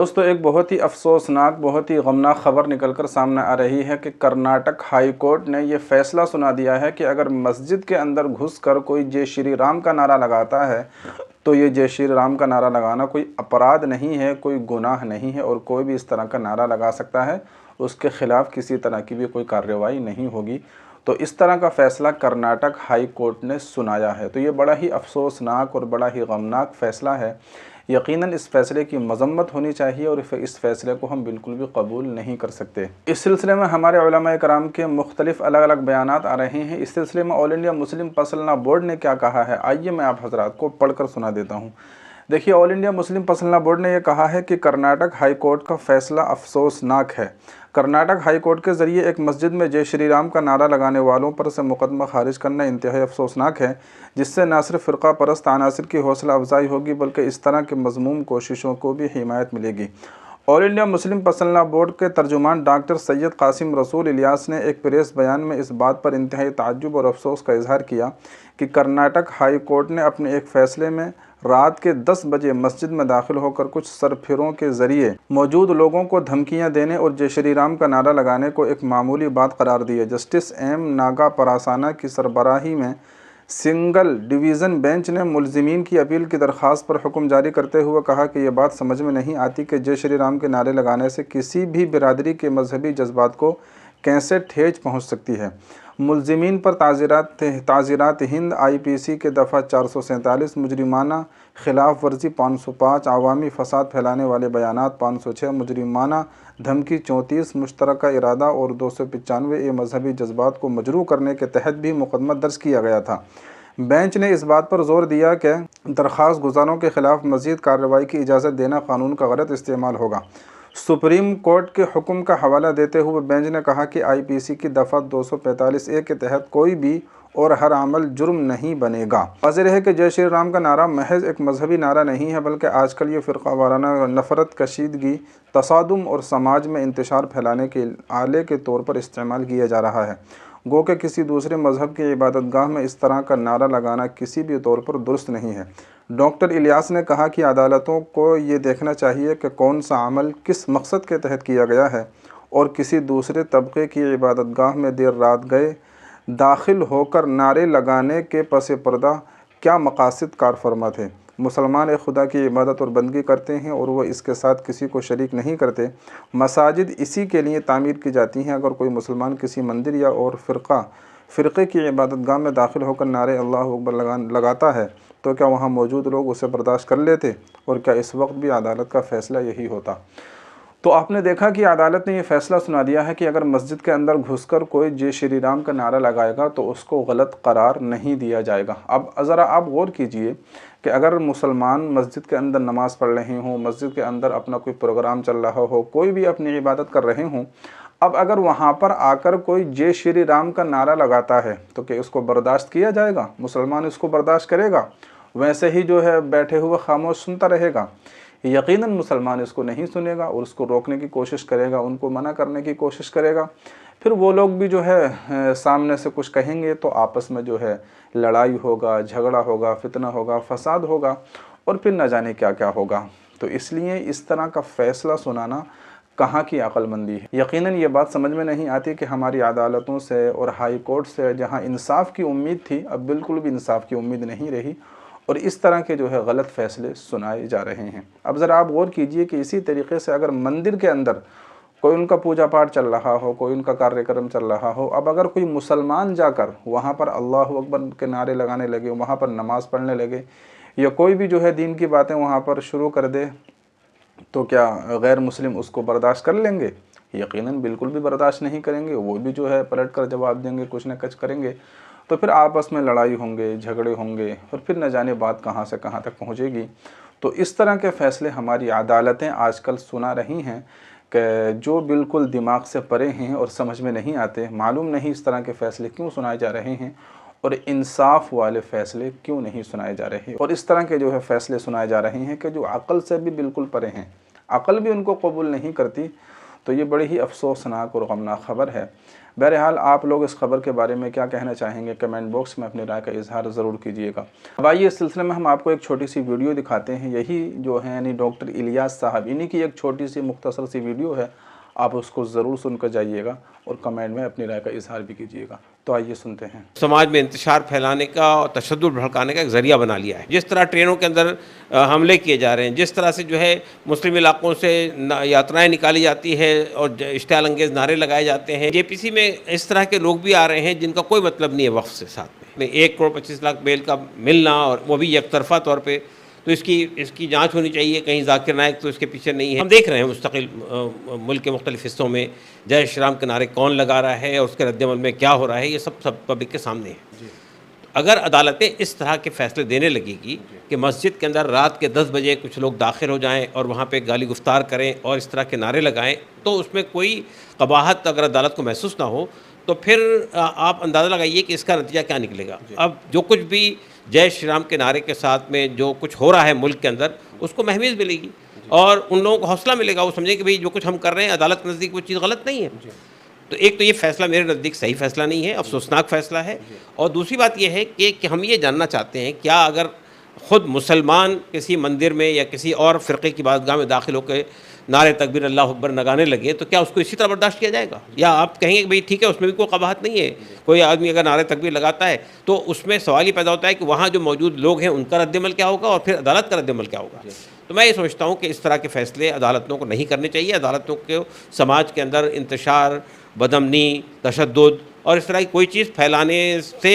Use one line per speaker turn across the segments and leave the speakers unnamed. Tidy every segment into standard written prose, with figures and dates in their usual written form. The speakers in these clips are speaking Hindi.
दोस्तों, एक बहुत ही अफसोसनाक, बहुत ही गमनाक खबर निकलकर सामने आ रही है कि कर्नाटक हाई कोर्ट ने ये फैसला सुना दिया है कि अगर मस्जिद के अंदर घुसकर कोई जय श्री राम का नारा लगाता है तो ये जय श्री राम का नारा लगाना कोई अपराध नहीं है, कोई गुनाह नहीं है और कोई भी इस तरह का नारा लगा सकता है, उसके खिलाफ़ किसी तरह की भी कोई कार्रवाई नहीं होगी। तो इस तरह का फ़ैसला कर्नाटक हाई कोर्ट ने सुनाया है। तो ये बड़ा ही अफसोसनाक और बड़ा ही गमनाक फ़ैसला है। यकीनन इस फ़ैसले की मज़म्मत होनी चाहिए और इस फ़ैसले को हम बिल्कुल भी कबूल नहीं कर सकते। इस सिलसिले में हमारे उलमा कराम के मुख्तलिफ़ अलग अलग बयानात आ रहे हैं। इस सिलसिले में ऑल इंडिया मुस्लिम पसलना बोर्ड ने क्या कहा है, आइए मैं आप हज़रात को पढ़कर सुना देता हूँ। देखिए, ऑल इंडिया मुस्लिम पसलना बोर्ड ने यह कहा है कि कर्नाटक हाई कोर्ट का फ़ैसला अफसोसनाक है। कर्नाटक हाई कोर्ट के ज़रिए एक मस्जिद में जय श्री राम का नारा लगाने वालों पर से मुकदमा खारिज करना इंतहाई अफसोसनाक है, जिससे न सिर्फ फ़िरका परस्त अनासिर की हौसला अफजाई होगी बल्कि इस तरह के मज़मूम कोशिशों को भी हिमायत मिलेगी। ऑल इंडिया मुस्लिम पसलना बोर्ड के तर्जुमान डॉक्टर सैयद कासिम रसूल इलियास ने एक प्रेस बयान में इस बात पर इंतहाई ताज्जुब और अफसोस का इजहार किया कि कर्नाटक हाई कोर्ट ने अपने एक फ़ैसले में रात के 10 बजे मस्जिद में दाखिल होकर कुछ सरफिरों के ज़रिए मौजूद लोगों को धमकियां देने और जय श्री राम का नारा लगाने को एक मामूली बात करार दी है। जस्टिस एम नागा परासाना की सरबराही में सिंगल डिवीज़न बेंच ने मुलजिमीन की अपील की दरख्वास्त पर हुक्म जारी करते हुए कहा कि यह बात समझ में नहीं आती कि जय श्री राम के नारे लगाने से किसी भी बिरादरी के मजहबी जज्बात को कैसे ठेस पहुंच सकती है। मुलजिमीन पर ताज़ीरात हिंद IPC के दफ़ा 447, मुजरिमाना खिलाफ वर्जी 505, अवामी फसाद फैलाने वाले बयानात 506, मुजरिमाना धमकी 34, मुश्तरका इरादा और 295 ये मजहबी जज्बात को मजरूह करने के तहत भी मुकदमा दर्ज किया गया था। बेंच ने इस बात पर जोर दिया कि दरख्वास्त गुजारों के खिलाफ मज़ीद कार्रवाई की इजाज़त देना कानून का गलत इस्तेमाल होगा। सुप्रीम कोर्ट के हुक्म का हवाला देते हुए बेंच ने कहा कि IPC की दफ़ा 245A के तहत कोई भी और हर अमल जुर्म नहीं बनेगा। वाज़ेह है कि जय श्री राम का नारा महज एक मजहबी नारा नहीं है, बल्कि आजकल ये फ़िरका वाराना नफ़रत, कशीदगी, तसादुम और समाज में इंतशार फैलाने के आले के तौर पर इस्तेमाल किया जा रहा है। गो कि किसी दूसरे मज़हब की इबादतगाह में इस तरह का नारा लगाना किसी भी तौर पर दुरुस्त नहीं है। डॉक्टर इलियास ने कहा कि अदालतों को ये देखना चाहिए कि कौन सा अमल किस मकसद के तहत किया गया है और किसी दूसरे तबके की इबादतगाह में देर रात गए दाखिल होकर नारे लगाने के पस पर्दा क्या मकासद कार फरमा थे। मुसलमान एक खुदा की इबादत और बंदगी करते हैं और वह इसके साथ किसी को शरीक नहीं करते। मसाजिद इसी के लिए तामीर की जाती हैं। अगर कोई मुसलमान किसी मंदिर या और फ़िरक़े की इबादतगाह में दाखिल होकर नारे अल्लाह अकबर लगाता है तो क्या वहाँ मौजूद लोग उसे बर्दाश्त कर लेते और क्या इस वक्त भी अदालत का फ़ैसला यही होता। तो आपने देखा कि अदालत ने यह फ़ैसला सुना दिया है कि अगर मस्जिद के अंदर घुसकर कोई जय श्री राम का नारा लगाएगा तो उसको गलत करार नहीं दिया जाएगा। अब ज़रा आप गौर कीजिए कि अगर मुसलमान मस्जिद के अंदर नमाज़ पढ़ रहे हों, मस्जिद के अंदर अपना कोई प्रोग्राम चल रहा हो, कोई भी अपनी इबादत कर रहे हों, अब अगर वहाँ पर आकर कोई जय श्री राम का नारा लगाता है तो क्या उसको बर्दाश्त किया जाएगा? मुसलमान इसको बर्दाश्त करेगा? वैसे ही जो है बैठे हुए खामोश सुनता रहेगा? यकीनन मुसलमान इसको नहीं सुनेगा और उसको रोकने की कोशिश करेगा, उनको मना करने की कोशिश करेगा। फिर वो लोग भी जो है सामने से कुछ कहेंगे तो आपस में जो है लड़ाई होगा, झगड़ा होगा, फितना होगा, फसाद होगा और फिर न जाने क्या क्या होगा। तो इसलिए इस तरह का फ़ैसला सुनाना कहाँ की अक्लमंदी है। यकीनन ये बात समझ में नहीं आती कि हमारी अदालतों से और हाई कोर्ट से जहाँ इंसाफ की उम्मीद थी, अब बिल्कुल भी इंसाफ की उम्मीद नहीं रही और इस तरह के जो है गलत फ़ैसले सुनाए जा रहे हैं। अब ज़रा आप गौर कीजिए कि इसी तरीके से अगर मंदिर के अंदर कोई उनका पूजा पाठ चल रहा हो, कोई उनका कार्यक्रम चल रहा हो, अब अगर कोई मुसलमान जाकर वहाँ पर अल्लाह अकबर के नारे लगाने लगे, वहाँ पर नमाज़ पढ़ने लगे या कोई भी जो है दीन की बातें वहाँ पर शुरू कर दे तो क्या गैर मुस्लिम उसको बर्दाश्त कर लेंगे? यकीनन बिल्कुल भी बर्दाश्त नहीं करेंगे। वो भी जो है पलट कर जवाब देंगे, कुछ न कुछ करेंगे। तो फिर आपस में लड़ाई होंगे, झगड़े होंगे और फिर न जाने बात कहाँ से कहाँ तक पहुँचेगी। तो इस तरह के फ़ैसले हमारी अदालतें आजकल सुना रही हैं कि जो बिल्कुल दिमाग से परे हैं और समझ में नहीं आते। मालूम नहीं इस तरह के फ़ैसले क्यों सुनाए जा रहे हैं और इंसाफ वाले फ़ैसले क्यों नहीं सुनाए जा रहे और इस तरह के जो है फ़ैसले सुनाए जा रहे हैं कि जो अक़ल से भी बिल्कुल परे हैं, अक़ल भी उनको कबूल नहीं करती। तो ये बड़ी ही अफसोसनाक और गमनाक ख़बर है। बहरहाल आप लोग इस खबर के बारे में क्या कहना चाहेंगे, कमेंट बॉक्स में अपनी राय का इजहार ज़रूर कीजिएगा। अब आइए इस सिलसिले में हम आपको एक छोटी सी वीडियो दिखाते हैं। यही जो है यानी डॉक्टर इलियास साहब, इन्हीं की एक छोटी सी मुख्तसर सी वीडियो है, आप उसको ज़रूर सुनकर जाइएगा और कमेंट में अपनी राय का इजहार भी कीजिएगा। तो आइए सुनते हैं।
समाज में इंतशार फैलाने का और तशद्दुद भड़काने का एक ज़रिया बना लिया है। जिस तरह ट्रेनों के अंदर हमले किए जा रहे हैं, जिस तरह से जो है मुस्लिम इलाकों से यात्राएं निकाली जाती है और इश्तियाल अंगेज़ नारे लगाए जाते हैं, जेपीसी में इस तरह के लोग भी आ रहे हैं जिनका कोई मतलब नहीं है वक्फ से साथ में 1 करोड़ 25 लाख बेल का मिलना, और वो भी एकतरफ़ा तौर पर। तो इसकी जांच होनी चाहिए, कहीं जाकिर नाइक तो इसके पीछे नहीं है। हम देख रहे हैं मुस्तकिल मुल्क के मुख्तलिफ हिस्सों में जय श्री राम के नारे कौन लगा रहा है और उसके रद्दमल में क्या हो रहा है, ये सब पब्लिक के सामने है। अगर अदालतें इस तरह के फैसले देने लगेगी कि मस्जिद के अंदर रात के 10 बजे कुछ लोग दाखिल हो जाएं और वहाँ पे गाली गुफ्तार करें और इस तरह के नारे लगाएं, तो उसमें कोई कबाहत अगर अदालत को महसूस ना हो, तो फिर आप अंदाज़ा लगाइए कि इसका नतीजा क्या निकलेगा। अब जो कुछ भी जय श्री राम के नारे के साथ में जो कुछ हो रहा है मुल्क के अंदर, उसको महमीज़ मिलेगी और उन लोगों को हौसला मिलेगा। वो समझें कि भाई जो कुछ हम कर रहे हैं अदालत के नज़दीक वो चीज़ गलत नहीं है। तो एक तो ये फ़ैसला मेरे नज़दीक सही फ़ैसला नहीं है, अफसोसनाक फ़ैसला है। और दूसरी बात ये है कि हम ये जानना चाहते हैं, क्या अगर ख़ुद मुसलमान किसी मंदिर में या किसी और फ़िरक़े की बारगाह में दाखिल होकर नारे तकबीर अल्लाहु अकबर लगाने लगे, तो क्या उसको इसी तरह बर्दाश्त किया जाएगा? या आप कहेंगे कि भाई ठीक है, उसमें भी कोई कबाहत नहीं है, कोई आदमी अगर नारे तकबीर लगाता है तो उसमें सवाल ये पैदा होता है कि वहाँ जो मौजूद लोग हैं उनका रद्दमल क्या होगा और फिर अदालत का रद्दमल क्या होगा। तो मैं ये समझता हूँ कि इस तरह के फ़ैसले अदालतों को नहीं करने चाहिए। अदालतों को समाज के अंदर इंतशार, बदअमनी, तशद्दुद और इस तरह की कोई चीज़ फैलाने से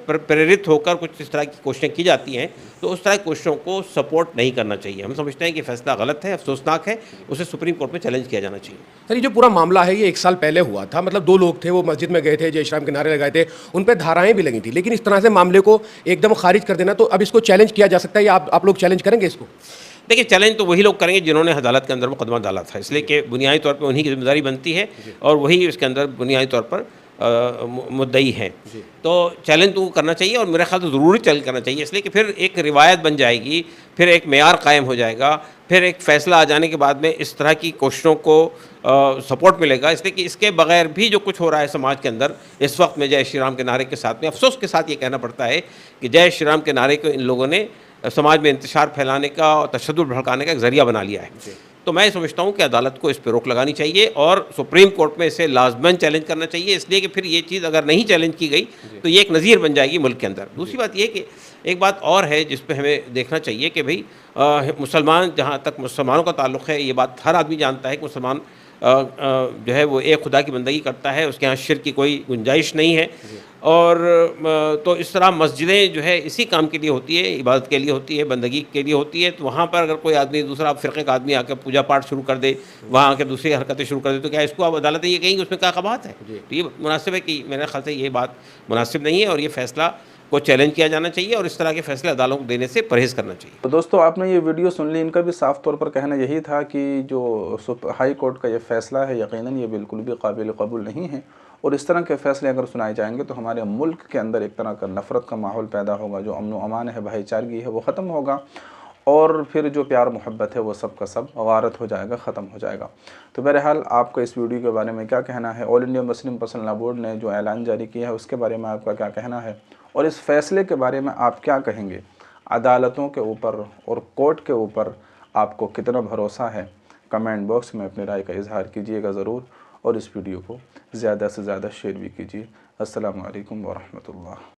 प्रेरित होकर कुछ इस तरह की कोशिशें की जाती हैं, तो उस तरह की कोशिशों को सपोर्ट नहीं करना चाहिए। हम समझते हैं कि फ़ैसला गलत है, अफसोसनाक है, उसे सुप्रीम कोर्ट में चैलेंज किया जाना चाहिए।
सर, ये जो पूरा मामला है ये 1 साल पहले हुआ था। मतलब 2 लोग थे, वो मस्जिद में गए थे, जय श्री राम के नारे लगाए थे, उन पे धाराएं भी लगी थी, लेकिन इस तरह से मामले को एकदम खारिज कर देना, तो अब इसको चैलेंज किया जा सकता है या आप लोग चैलेंज करेंगे इसको?
देखिए, चैलेंज तो वही लोग करेंगे जिन्होंने अदालत के अंदर मुकदमा डाला था, इसलिए कि बुनियादी तौर पर उन्हीं की जिम्मेदारी बनती है और वही इसके अंदर बुनियादी तौर पर मुद्दई हैं। तो चैलेंज तो करना चाहिए और मेरे ख्याल से ज़रूरी चैलेंज करना चाहिए, इसलिए कि फिर एक रिवायत बन जाएगी, फिर एक मेयार कायम हो जाएगा, फिर एक फ़ैसला आ जाने के बाद में इस तरह की कोशिशों को सपोर्ट मिलेगा। इसलिए कि इसके बगैर भी जो कुछ हो रहा है समाज के अंदर इस वक्त में जय श्री राम के नारे के साथ में, अफसोस के साथ ये कहना पड़ता है कि जय श्री राम के नारे को इन लोगों ने समाज में इंतशार फैलाने का और तशद्दुद भड़काने का एक ज़रिया बना लिया है। तो मैं समझता हूँ कि अदालत को इस पर रोक लगानी चाहिए और सुप्रीम कोर्ट में इसे लाजमन चैलेंज करना चाहिए, इसलिए कि फिर ये चीज़ अगर नहीं चैलेंज की गई तो ये एक नज़ीर बन जाएगी मुल्क के अंदर। दूसरी बात ये कि एक बात और है जिस पे हमें देखना चाहिए कि भाई मुसलमान, जहाँ तक मुसलमानों का ताल्लुक़ है, ये बात हर आदमी जानता है कि मुसलमान जो है वो एक खुदा की बंदगी करता है, उसके यहाँ शिर्क की कोई गुंजाइश नहीं है। और तो इस तरह मस्जिदें जो है इसी काम के लिए होती है, इबादत के लिए होती है, बंदगी के लिए होती है। तो वहाँ पर अगर कोई आदमी दूसरा फ़िरक़े का आदमी आकर पूजा पाठ शुरू कर दे, वहाँ आकर दूसरी हरकतें शुरू कर दे, तो क्या इसको अब अदालतें ये कहेंगी उसमें क्या कबाहत है? तो ये मुनासिब है कि मेरे ख्याल से ये बात मुनासिब नहीं है और ये फ़ैसला को चैलेंज किया जाना चाहिए और इस तरह के फैसले अदालतों को देने से परहेज़ करना चाहिए।
तो दोस्तों, आपने ये वीडियो सुन ली। इनका भी साफ तौर पर कहना यही था कि जो हाई कोर्ट का ये फ़ैसला है, यकीनन ये बिल्कुल भी काबिल कबूल नहीं है और इस तरह के फ़ैसले अगर सुनाए जाएंगे तो हमारे मुल्क के अंदर एक तरह का नफ़रत का माहौल पैदा होगा। जो अमन व अमान है, भाईचारगी है, वो ख़त्म होगा और फिर जो प्यार मोहब्बत है वो सब का सब गारत हो जाएगा, ख़त्म हो जाएगा। तो बहरहाल आपका इस वीडियो के बारे में क्या कहना है? All India Muslim personal law board ने जो ऐलान जारी किया है उसके बारे में आपका क्या कहना है और इस फ़ैसले के बारे में आप क्या कहेंगे? अदालतों के ऊपर और कोर्ट के ऊपर आपको कितना भरोसा है? कमेंट बॉक्स में अपनी राय का इजहार कीजिएगा ज़रूर और इस वीडियो को ज़्यादा से ज़्यादा शेयर भी कीजिए। अस्सलामु अलैकुम व रहमतुल्लाह।